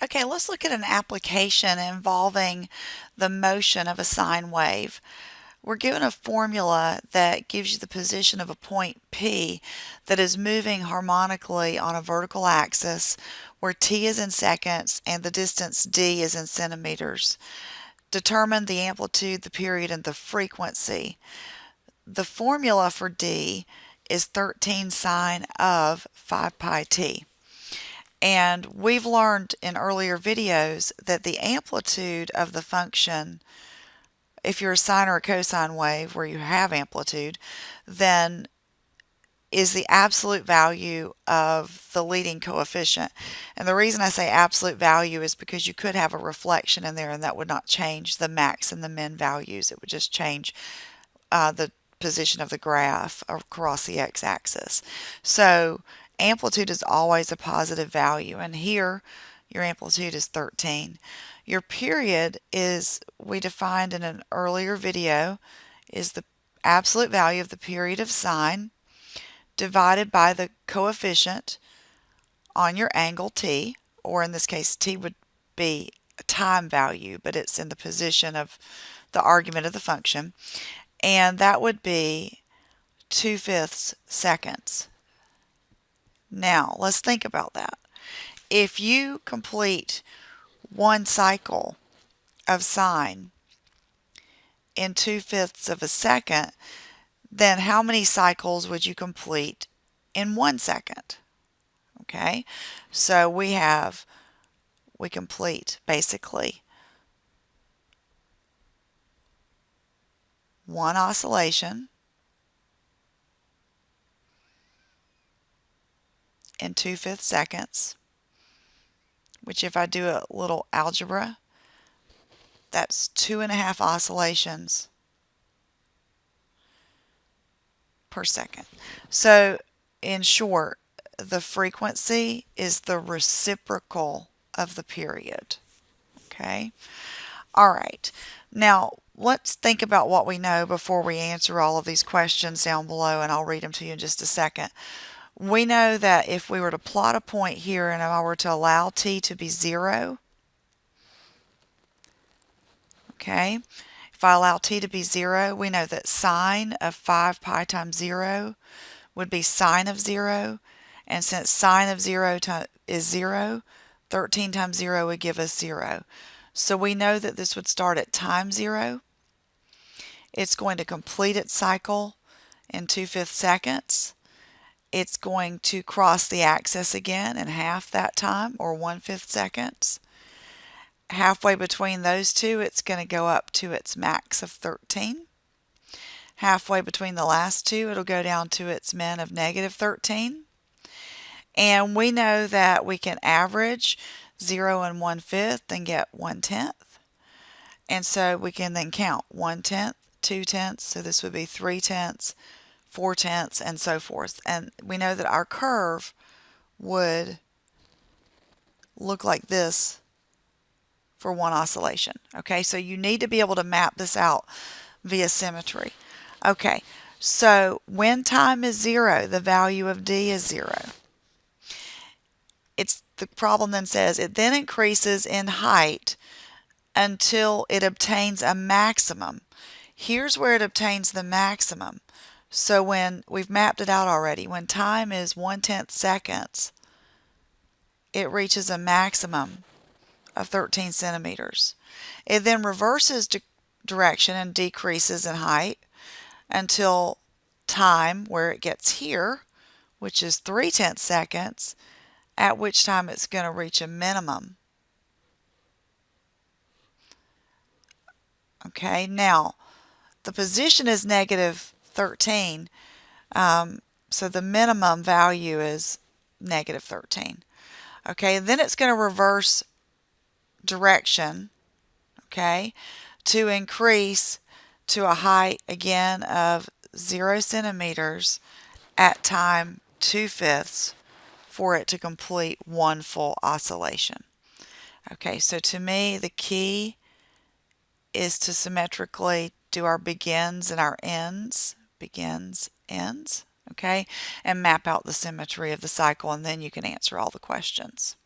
Okay, let's look at an application involving the motion of a sine wave. We're given a formula that gives you the position of a point P that is moving harmonically on a vertical axis where t is in seconds and the distance d is in centimeters. Determine the amplitude, the period, and the frequency. The formula for d is 13 sine of 5 pi t. And we've learned in earlier videos that the amplitude of the function, if you're a sine or a cosine wave where you have amplitude, then is the absolute value of the leading coefficient. And the reason I say absolute value is because you could have a reflection in there and that would not change the max and the min values. It would just change the position of the graph across the x-axis. So amplitude is always a positive value, and here your amplitude is 13. Your period is, we defined in an earlier video, is the absolute value of the period of sine divided by the coefficient on your angle t, or in this case t would be a time value, but it's in the position of the argument of the function, and that would be 2/5 seconds. Now, let's think about that. If you complete one cycle of sine in 2/5 of a second, then how many cycles would you complete in 1 second? Okay, so we complete basically one oscillation in 2/5 seconds, which if I do a little algebra, that's 2.5 oscillations per second. So in short, the frequency is the reciprocal of the period. Okay? All right. Now, let's think about what we know before we answer all of these questions down below, and I'll read them to you in just a second. We know that if we were to plot a point here and if I were to allow t to be 0, okay, if I allow t to be 0, we know that sine of 5 pi times 0 would be sine of 0, and since sine of 0 is 0, 13 times 0 would give us 0. So we know that this would start at time 0. It's going to complete its cycle in 2/5 seconds. It's going to cross the axis again in half that time, or 1/5 seconds. Halfway between those two, it's going to go up to its max of 13. Halfway between the last two, it'll go down to its min of negative 13. And we know that we can average 0 and 1/5 and get 1/10. And so we can then count 1/10, 2/10, so this would be 3/10, 4/10, and so forth. And we know that our curve would look like this for one oscillation. Okay, so you need to be able to map this out via symmetry. Okay, so when time is 0, the value of d is 0. The problem then says it then increases in height until it obtains a maximum. Here's where it obtains the maximum. So when we've mapped it out already, when time is 1/10 seconds, it reaches a maximum of 13 centimeters. It then reverses direction and decreases in height until time where it gets here, which is 3/10 seconds, at which time it's going to reach a minimum. Okay, now the position is negative 13, so the minimum value is negative 13. Okay, then it's going to reverse direction, okay, to increase to a height again of 0 centimeters at time 2/5 for it to complete one full oscillation. Okay, so to me the key is to symmetrically do our begins and our ends, begins, ends, okay, and map out the symmetry of the cycle, and then you can answer all the questions.